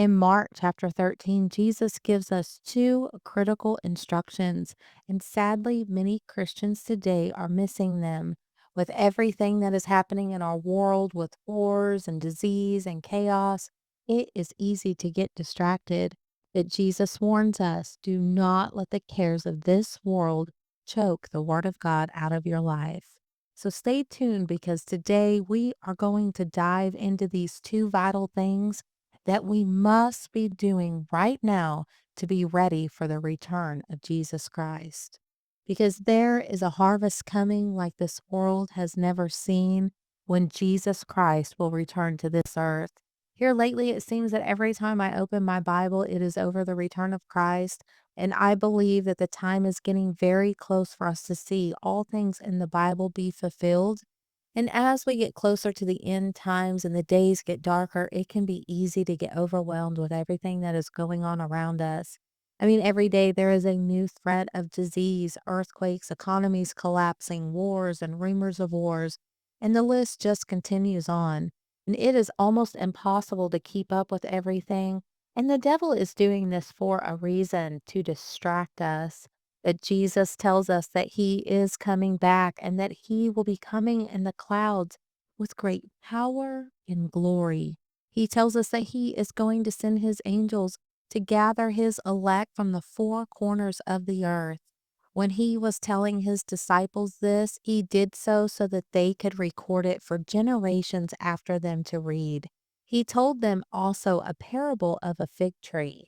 In Mark chapter 13, Jesus gives us two critical instructions, and sadly, many Christians today are missing them. With everything that is happening in our world, with wars and disease and chaos, it is easy to get distracted. But Jesus warns us, do not let the cares of this world choke the word of God out of your life. So stay tuned because today we are going to dive into these two vital things that we must be doing right now to be ready for the return of Jesus Christ. Because there is a harvest coming like this world has never seen when Jesus Christ will return to this earth. Here lately, it seems that every time I open my Bible, it is over the return of Christ. And I believe that the time is getting very close for us to see all things in the Bible be fulfilled. And as we get closer to the end times and the days get darker, it can be easy to get overwhelmed with everything that is going on around us. I mean, every day there is a new threat of disease, earthquakes, economies collapsing, wars, and rumors of wars. And the list just continues on. And it is almost impossible to keep up with everything. And the devil is doing this for a reason to distract us, that Jesus tells us that he is coming back and that he will be coming in the clouds with great power and glory. He tells us that he is going to send his angels to gather his elect from the four corners of the earth. When he was telling his disciples this, he did so that they could record it for generations after them to read. He told them also a parable of a fig tree.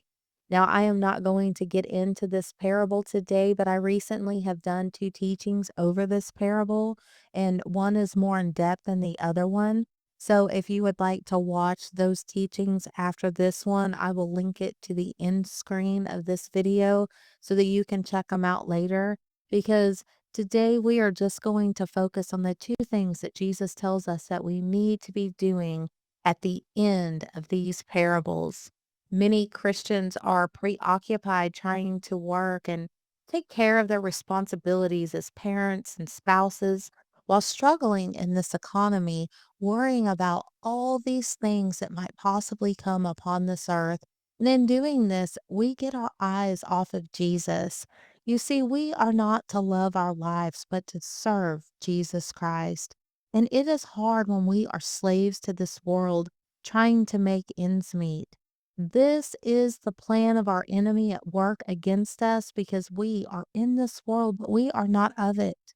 Now, I am not going to get into this parable today, but I recently have done two teachings over this parable, and one is more in depth than the other one. So, if you would like to watch those teachings after this one, I will link it to the end screen of this video so that you can check them out later. Because today we are just going to focus on the two things that Jesus tells us that we need to be doing at the end of these parables. Many Christians are preoccupied trying to work and take care of their responsibilities as parents and spouses while struggling in this economy, worrying about all these things that might possibly come upon this earth. And in doing this, we get our eyes off of Jesus. You see, we are not to love our lives, but to serve Jesus Christ. And it is hard when we are slaves to this world trying to make ends meet. This is the plan of our enemy at work against us because we are in this world, but we are not of it.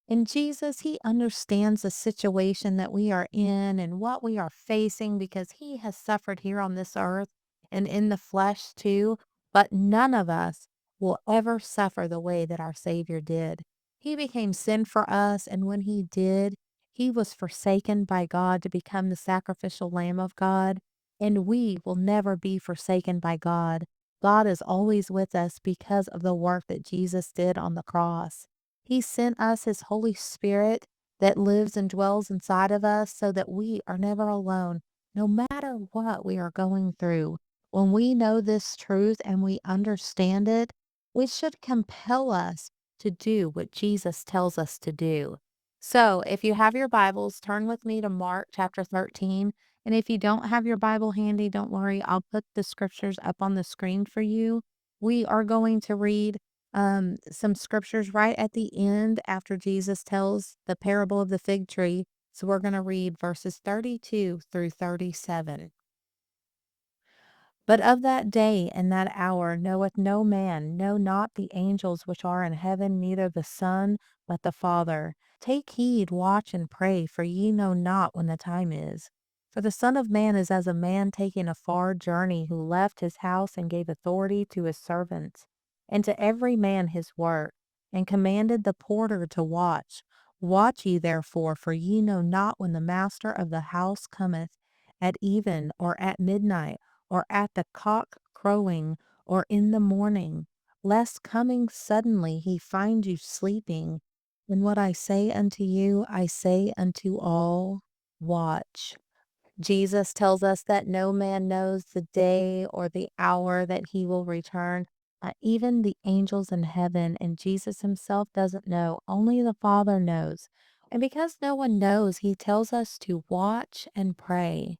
And Jesus, he understands the situation that we are in and what we are facing because he has suffered here on this earth and in the flesh too. But none of us will ever suffer the way that our Savior did. He became sin for us, and when he did, he was forsaken by God to become the sacrificial lamb of God. And we will never be forsaken by God. God is always with us because of the work that Jesus did on the cross. He sent us his Holy Spirit that lives and dwells inside of us so that we are never alone, no matter what we are going through. When we know this truth and we understand it, it should compel us to do what Jesus tells us to do. So, if you have your Bibles, turn with me to Mark chapter 13. And if you don't have your Bible handy, don't worry, I'll put the scriptures up on the screen for you. We are going to read some scriptures right at the end after Jesus tells the parable of the fig tree. So we're going to read verses 32 through 37. But of that day and that hour knoweth no man, no, not the angels which are in heaven, neither the Son, but the Father. Take heed, watch, and pray, for ye know not when the time is. For the Son of Man is as a man taking a far journey, who left his house and gave authority to his servants, and to every man his work, and commanded the porter to watch. Watch ye therefore, for ye know not when the master of the house cometh, at even, or at midnight, or at the cock crowing, or in the morning, lest coming suddenly he find you sleeping. And what I say unto you, I say unto all, watch. Jesus tells us that no man knows the day or the hour that he will return, even the angels in heaven, and Jesus himself doesn't know. Only the Father knows. And because no one knows, he tells us to watch and pray.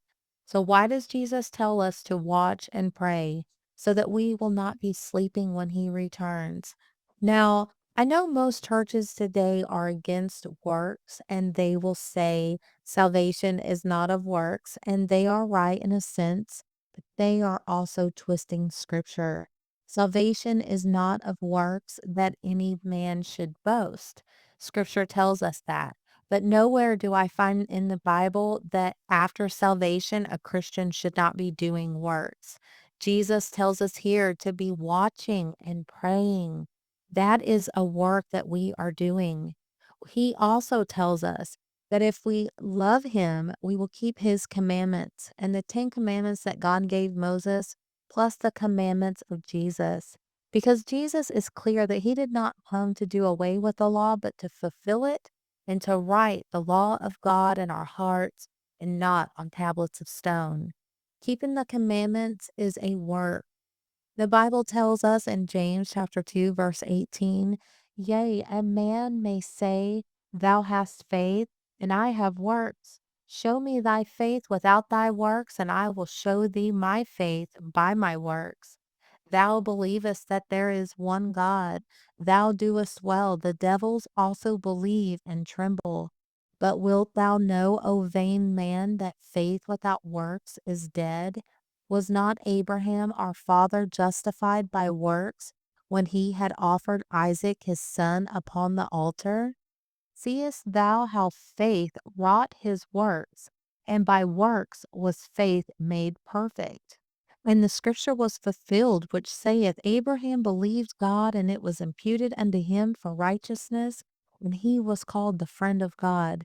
So, why does Jesus tell us to watch and pray? So that we will not be sleeping when he returns. Now, I know most churches today are against works and they will say salvation is not of works, and they are right in a sense, but they are also twisting scripture. Salvation is not of works that any man should boast. Scripture tells us that. But nowhere do I find in the Bible that after salvation, a Christian should not be doing works. Jesus tells us here to be watching and praying. That is a work that we are doing. He also tells us that if we love him, we will keep his commandments and the 10 commandments that God gave Moses, plus the commandments of Jesus. Because Jesus is clear that he did not come to do away with the law, but to fulfill it and to write the law of God in our hearts and not on tablets of stone. Keeping the commandments is a work. The Bible tells us in James chapter 2 verse 18, yea, a man may say, thou hast faith, and I have works. Show me thy faith without thy works, and I will show thee my faith by my works. Thou believest that there is one God. Thou doest well. The devils also believe and tremble. But wilt thou know, O vain man, that faith without works is dead? Was not Abraham our father justified by works when he had offered Isaac his son upon the altar? Seest thou how faith wrought his works, and by works was faith made perfect? And the scripture was fulfilled, which saith, Abraham believed God, and it was imputed unto him for righteousness, and he was called the friend of God.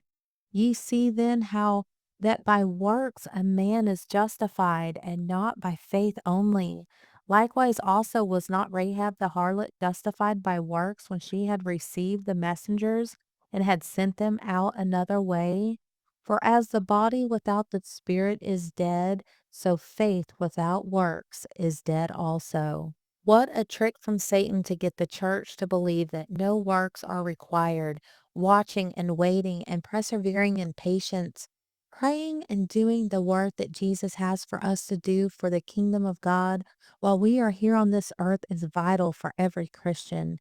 Ye see then how that by works a man is justified, and not by faith only. Likewise also was not Rahab the harlot justified by works when she had received the messengers and had sent them out another way? For as the body without the spirit is dead, so faith without works is dead also. What a trick from Satan to get the church to believe that no works are required, watching and waiting and persevering in patience, praying and doing the work that Jesus has for us to do for the kingdom of God while we are here on this earth is vital for every Christian.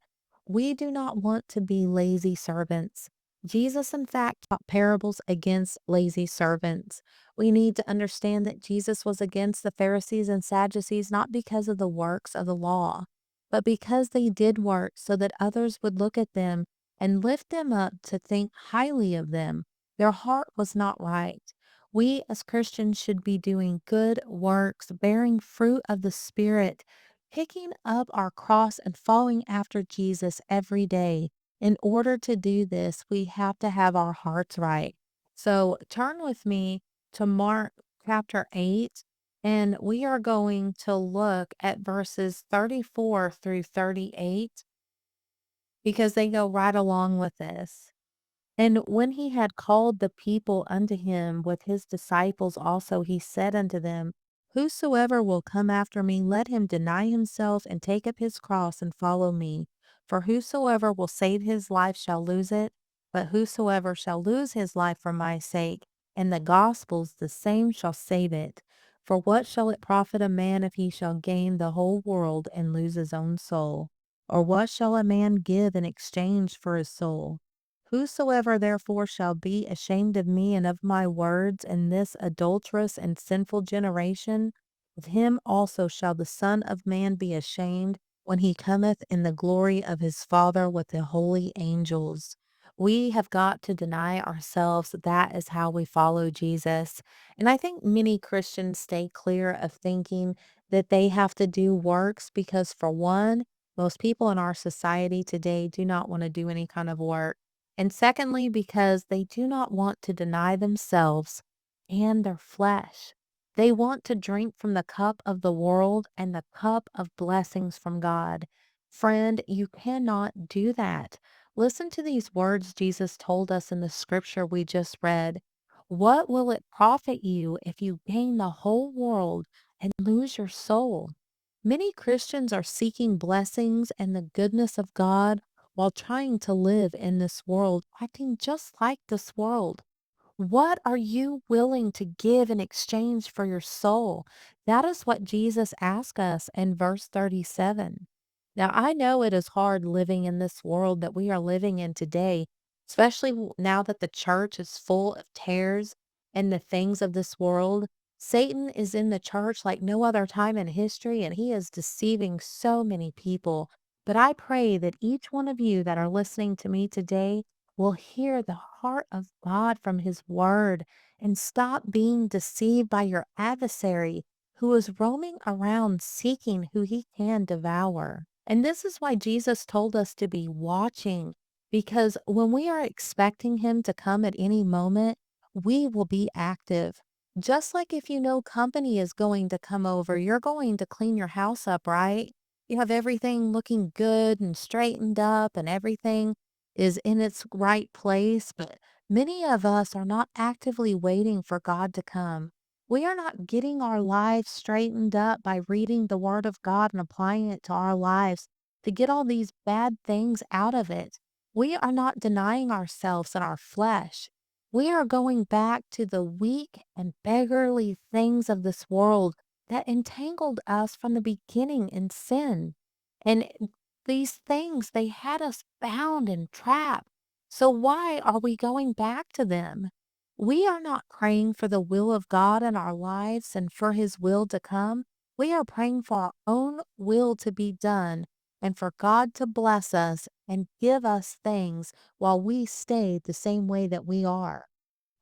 We do not want to be lazy servants. Jesus, in fact, taught parables against lazy servants. We need to understand that Jesus was against the Pharisees and Sadducees not because of the works of the law, but because they did work so that others would look at them and lift them up to think highly of them. Their heart was not right. We as Christians should be doing good works, bearing fruit of the Spirit, picking up our cross and following after Jesus every day. In order to do this, we have to have our hearts right. So turn with me to Mark chapter 8, and we are going to look at verses 34 through 38 because they go right along with this. And when he had called the people unto him with his disciples also, he said unto them, whosoever will come after me, let him deny himself and take up his cross and follow me. For whosoever will save his life shall lose it, but whosoever shall lose his life for my sake and the gospel's, the same shall save it. For what shall it profit a man if he shall gain the whole world and lose his own soul? Or what shall a man give in exchange for his soul? Whosoever therefore shall be ashamed of me and of my words in this adulterous and sinful generation, of him also shall the Son of Man be ashamed when he cometh in the glory of his Father with the holy angels. We have got to deny ourselves. That is how we follow Jesus. And I think many Christians stay clear of thinking that they have to do works because, for one, most people in our society today do not want to do any kind of work. And secondly, because they do not want to deny themselves and their flesh. They want to drink from the cup of the world and the cup of blessings from God. Friend, you cannot do that. Listen to these words Jesus told us in the scripture we just read. What will it profit you if you gain the whole world and lose your soul? Many Christians are seeking blessings and the goodness of God while trying to live in this world, acting just like this world. What are you willing to give in exchange for your soul? That is what Jesus asked us in verse 37. Now, I know it is hard living in this world that we are living in today, especially now that the church is full of tares and the things of this world. Satan is in the church like no other time in history, and he is deceiving so many people. But I pray that each one of you that are listening to me today will hear the heart of God from His Word and stop being deceived by your adversary who is roaming around seeking who he can devour. And this is why Jesus told us to be watching, because when we are expecting Him to come at any moment, we will be active. Just like if you know company is going to come over, you're going to clean your house up, right? You have everything looking good and straightened up and everything is in its right place, but many of us are not actively waiting for God to come. We are not getting our lives straightened up by reading the Word of God and applying it to our lives to get all these bad things out of it. We are not denying ourselves and our flesh. We are going back to the weak and beggarly things of this world that entangled us from the beginning in sin. And these things, they had us bound and trapped. So why are we going back to them? We are not praying for the will of God in our lives and for His will to come. We are praying for our own will to be done and for God to bless us and give us things while we stay the same way that we are,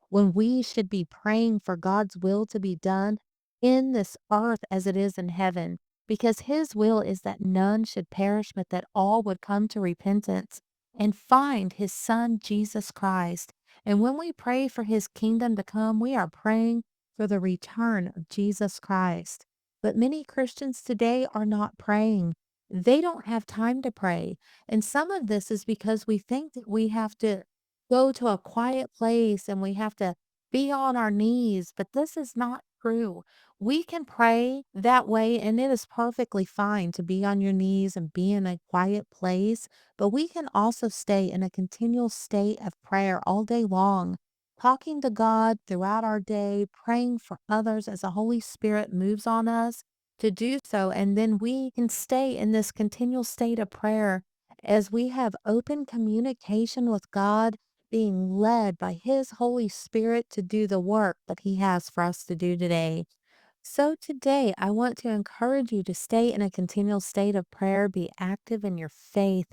when we should be praying for God's will to be done in this earth as it is in heaven, because His will is that none should perish, but that all would come to repentance and find His Son, Jesus Christ. And when we pray for His kingdom to come, we are praying for the return of Jesus Christ. But many Christians today are not praying. They don't have time to pray. And some of this is because we think that we have to go to a quiet place and we have to be on our knees, but this is not true. We can pray that way, and it is perfectly fine to be on your knees and be in a quiet place, but we can also stay in a continual state of prayer all day long, talking to God throughout our day, praying for others as the Holy Spirit moves on us to do so. And then we can stay in this continual state of prayer as we have open communication with God, being led by His Holy Spirit to do the work that He has for us to do today. So today, I want to encourage you to stay in a continual state of prayer, be active in your faith,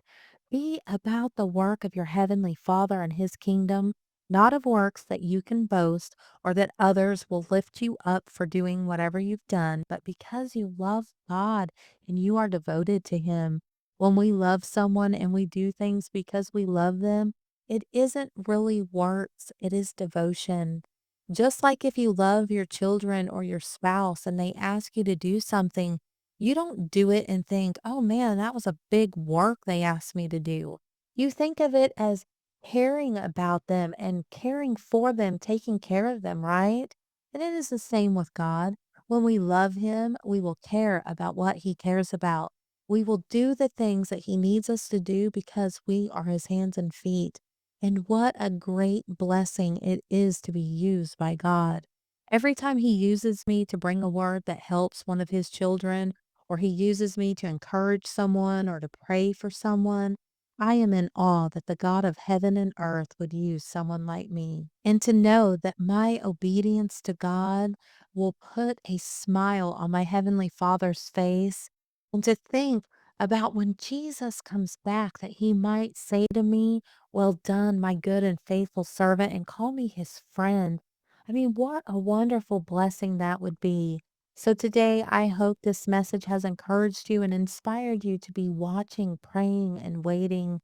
be about the work of your Heavenly Father and His kingdom, not of works that you can boast or that others will lift you up for doing whatever you've done, but because you love God and you are devoted to Him. When we love someone and we do things because we love them, it isn't really works, it is devotion. Just like if you love your children or your spouse and they ask you to do something, you don't do it and think, oh man, that was a big work they asked me to do. You think of it as caring about them and caring for them, taking care of them, right? And it is the same with God. When we love Him, we will care about what He cares about. We will do the things that He needs us to do because we are His hands and feet. And what a great blessing it is to be used by God. Every time He uses me to bring a word that helps one of His children, or He uses me to encourage someone or to pray for someone, I am in awe that the God of heaven and earth would use someone like me. And to know that my obedience to God will put a smile on my Heavenly Father's face, and to think about when Jesus comes back that He might say to me, well done, my good and faithful servant, and call me His friend. I mean, what a wonderful blessing that would be. So today, I hope this message has encouraged you and inspired you to be watching, praying, and waiting.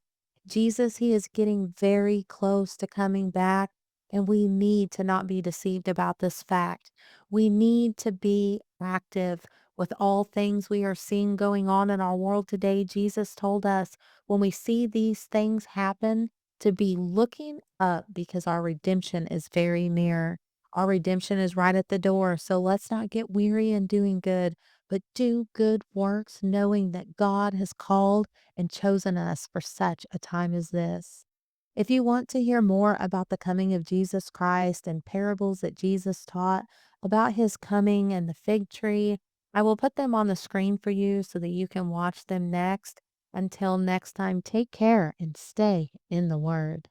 Jesus, He is getting very close to coming back, and we need to not be deceived about this fact. We need to be active with all things we are seeing going on in our world today. Jesus told us when we see these things happen, to be looking up because our redemption is very near. Our redemption is right at the door. So let's not get weary in doing good, but do good works, knowing that God has called and chosen us for such a time as this. If you want to hear more about the coming of Jesus Christ and parables that Jesus taught about his coming and the fig tree, I will put them on the screen for you so that you can watch them next. Until next time, take care and stay in the Word.